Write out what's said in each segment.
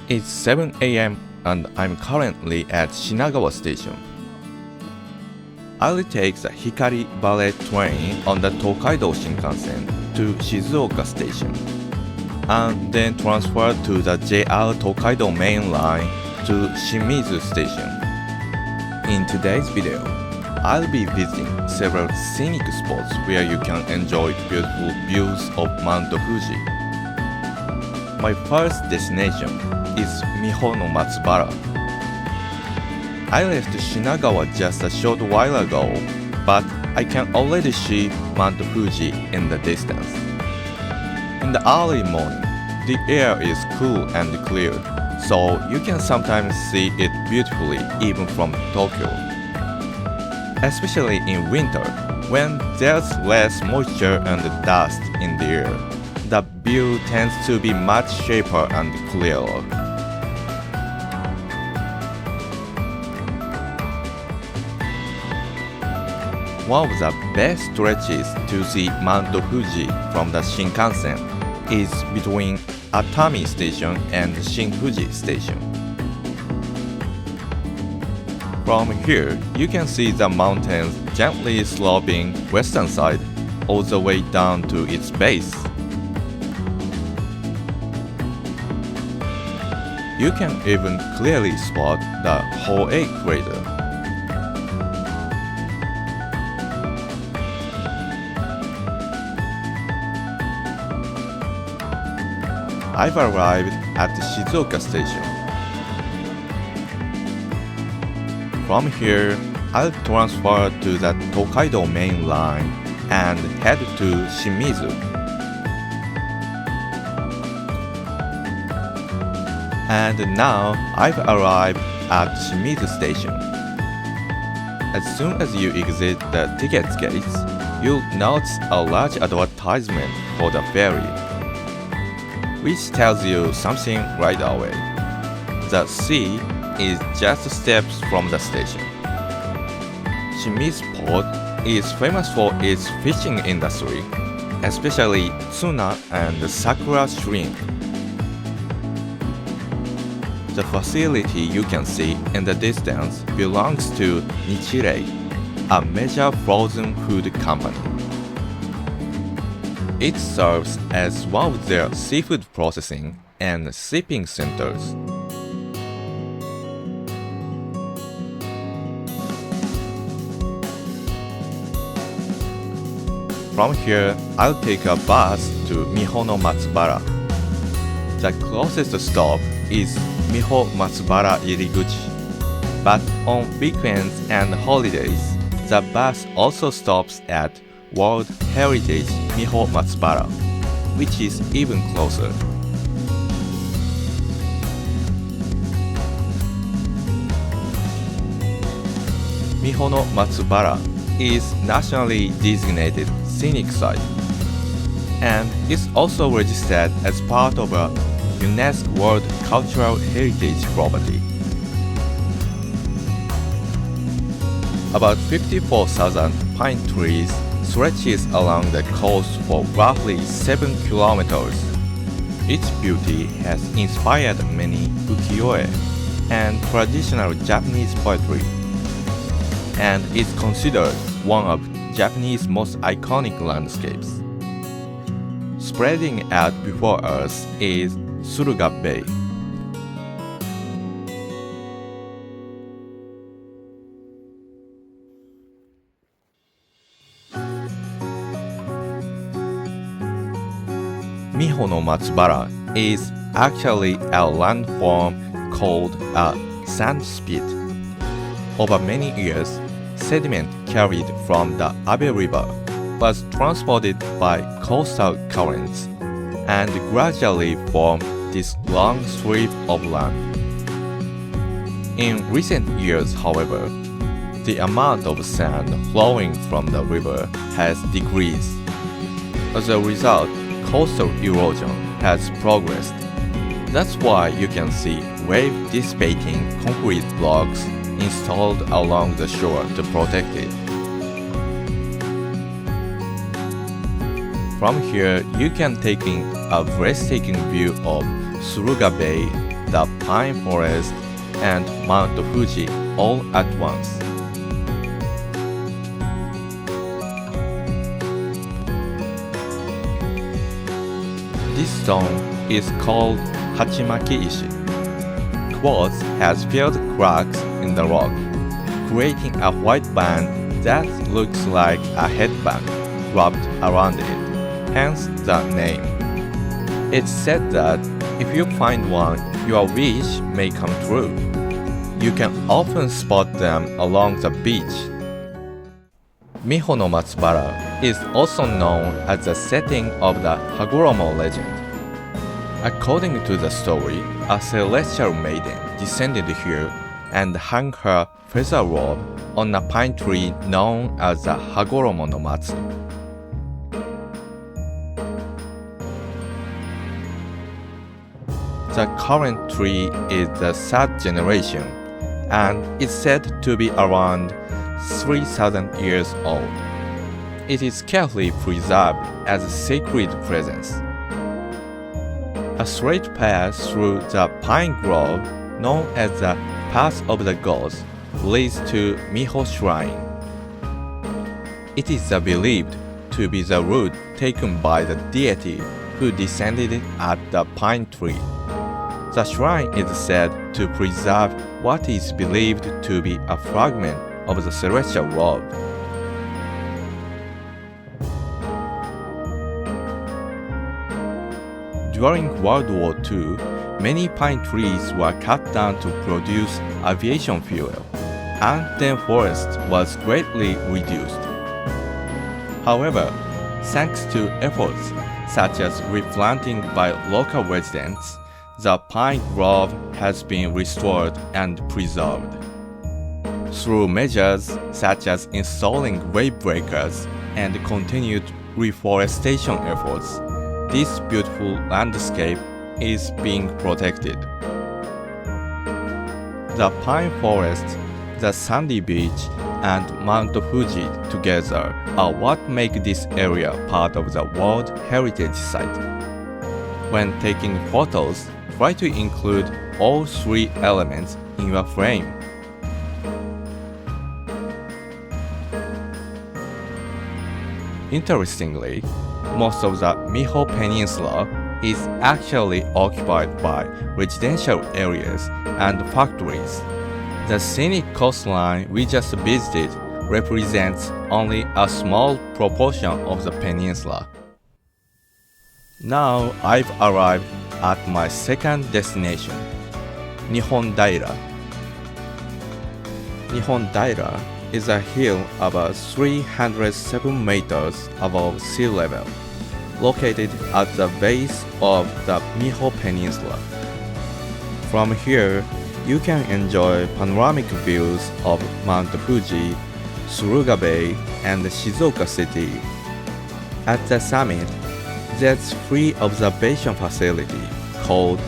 It's 7 a.m. and I'm currently at Shinagawa Station. I'll take the Hikari Ballet train on the Tokaido Shinkansen to Shizuoka Station, and then transfer to the JR Tokaido main line to Shimizu Station. In today's video, I'll be visiting several scenic spots where you can enjoy beautiful views of Mount Fuji. My first destination is Miho no Matsubara. I left Shinagawa just a short while ago, but I can already see Mount Fuji in the distance. In the early morning, the air is cool and clear, so you can sometimes see it beautifully even from Tokyo. Especially in winter, when there's less moisture and dust in the air, the view tends to be much sharper and clearer. One of the best stretches to see Mount Fuji from the Shinkansen is between Atami Station and Shin-Fuji Station. From here, you can see the mountains gently sloping western side all the way down to its base. You can even clearly spot the Hoei crater. I've arrived at the Shizuoka Station. From here, I'll transfer to the Tokaido main line and head to Shimizu. And now I've arrived at Shimizu Station. As soon as you exit the ticket gates, you'll notice a large advertisement for the ferry, which tells you something right away. The sea is just steps from the station. Shimizu Port is famous for its fishing industry, especially tuna and sakura shrimp. The facility you can see in the distance belongs to Nichirei, a major frozen food company. It serves as one of their seafood processing and shipping centers. From here, I'll take a bus to Miho no Matsubara. The closest stop is Miho Matsubara Iriguchi, but on weekends and holidays, the bus also stops at World Heritage Miho Matsubara, which is even closer. Miho no Matsubara is nationally designated scenic site, and is also registered as part of a UNESCO World Cultural Heritage Property. About 54,000 pine trees stretches along the coast for roughly 7 kilometers. Its beauty has inspired many ukiyo-e and traditional Japanese poetry, and is considered one of Japanese most iconic landscapes. Spreading out before us is Suruga Bay. Miho no Matsubara is actually a landform called a sand spit. Over many years, sediment carried from the Abe River was transported by coastal currents and gradually formed this long strip of land. In recent years, however, the amount of sand flowing from the river has decreased. As a result, coastal erosion has progressed. That's why you can see wave-dissipating concrete blocks installed along the shore to protect it. From here, you can take in a breathtaking view of Suruga Bay the pine forest and Mount Fuji all at once. This stone is called Hachimaki-ishi. Quartz has filled cracks in the rock, creating a white band that looks like a headband wrapped around it, hence the name. It's said that if you find one, your wish may come true. You can often spot them along the beach. Miho no Matsubara is also known as the setting of the Hagoromo legend. According to the story, a celestial maiden descended here and hung her feather robe on a pine tree known as the Hagoromo no Matsu. The current tree is the third generation and is said to be around 3,000 years old. It is carefully preserved as a sacred presence. A straight path through the pine grove, known as the Path of the Gods, leads to Miho Shrine. It is believed to be the route taken by the deity who descended at the pine tree. The shrine is said to preserve what is believed to be a fragment of the celestial robe. During World War II, many pine trees were cut down to produce aviation fuel, and then forest was greatly reduced. However, thanks to efforts such as replanting by local residents, the pine grove has been restored and preserved. Through measures such as installing wave breakers and continued reforestation efforts, this beautiful landscape is being protected. The pine forest, the sandy beach, and Mount Fuji together are what make this area part of the World Heritage Site. When taking photos, try to include all three elements in your frame. Interestingly, most of the Miho Peninsula is actually occupied by residential areas and factories. The scenic coastline we just visited represents only a small proportion of the peninsula. Now I've arrived at my second destination, Nihondaira. Nihondaira is a hill about 307 meters above sea level, located at the base of the Miho Peninsula. From here, you can enjoy panoramic views of Mount Fuji, Suruga Bay, and Shizuoka City. At the summit, there's free observation facility called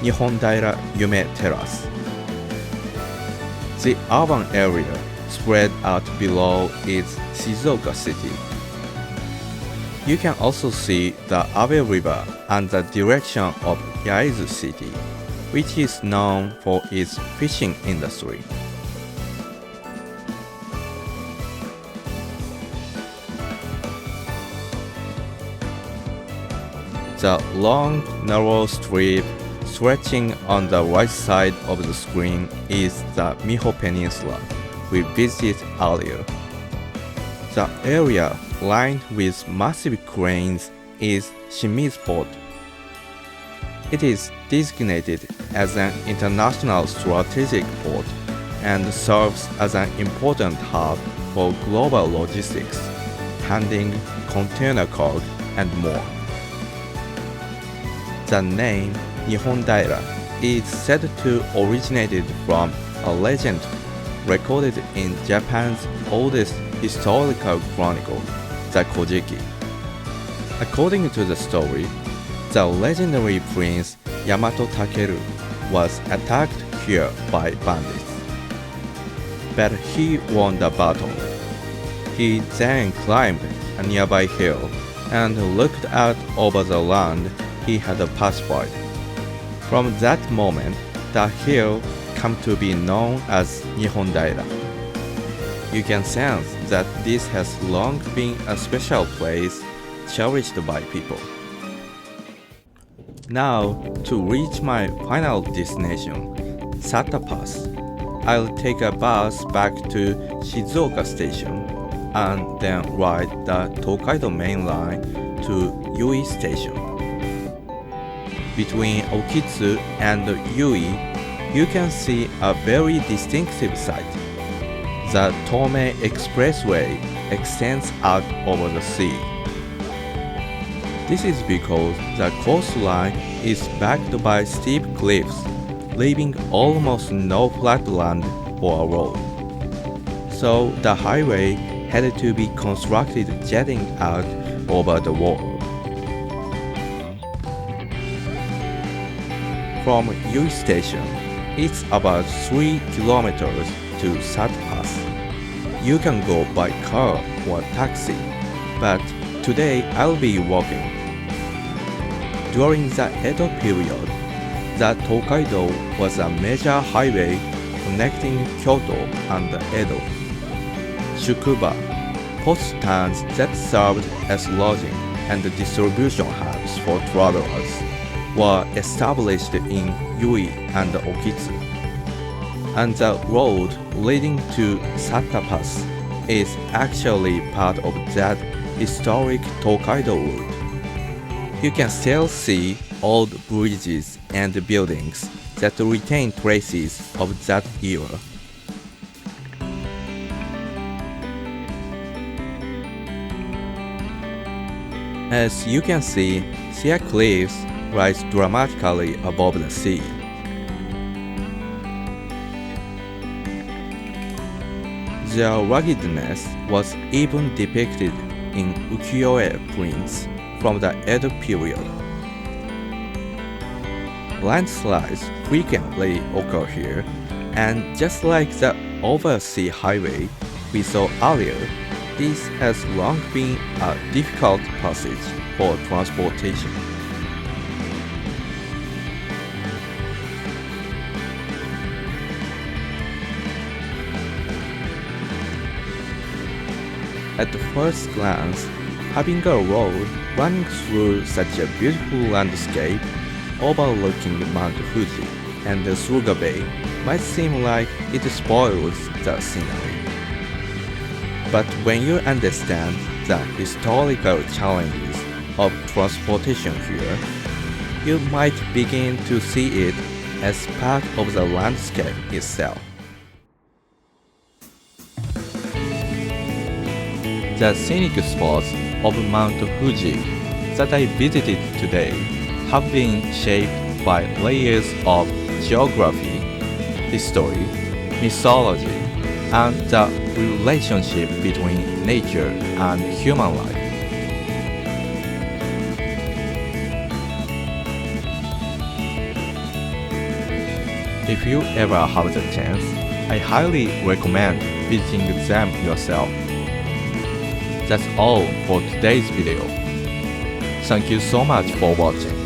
Nihondaira Yume Terrace. The urban area spread out below is Shizuoka City. You can also see the Abe River and the direction of Yaizu City, which is known for its fishing industry. The long, narrow strip stretching on the right side of the screen is the Miho Peninsula we visited earlier. The area lined with massive cranes is Shimizu Port. It is designated as an international strategic port and serves as an important hub for global logistics, handling container cargo, and more. The name Nihondaira is said to originated from a legend recorded in Japan's oldest historical chronicle, the Kojiki. According to the story, the legendary prince Yamato Takeru was attacked here by bandits. But he won the battle. He then climbed a nearby hill and looked out over the land he had pacified. From that moment, the hill came to be known as Nihondaira. You can sense that this has long been a special place cherished by people. Now, to reach my final destination, Sata Pass, I'll take a bus back to Shizuoka Station and then ride the Tokaido Main Line to Yui Station. Between Okitsu and Yui, you can see a very distinctive sight. The Tomei Expressway extends out over the sea. This is because the coastline is backed by steep cliffs, leaving almost no flat land or a road. So the highway had to be constructed jetting out over the water. From Yui Station, it's about 3 kilometers to Sata Pass. You can go by car or taxi, but today I'll be walking. During the Edo period, the Tokaido was a major highway connecting Kyoto and Edo. Shukuba, post towns that served as lodging and distribution hubs for travelers, were established in Yui and Okitsu. And the road leading to Sata Pass is actually part of that historic Tokaido route. You can still see old bridges and buildings that retain traces of that era. As you can see, sheer cliffs rise dramatically above the sea. Their ruggedness was even depicted in ukiyo-e prints from the Edo period. Landslides frequently occur here, and just like the oversea highway we saw earlier, this has long been a difficult passage for transportation. At the first glance, having a road running through such a beautiful landscape overlooking Mount Fuji and the Suruga Bay might seem like it spoils the scenery. But when you understand the historical challenges of transportation here, you might begin to see it as part of the landscape itself. The scenic spots of Mount Fuji that I visited today have been shaped by layers of geography, history, mythology, and the relationship between nature and human life. If you ever have the chance, I highly recommend visiting them yourself. That's all for today's video. Thank you so much for watching.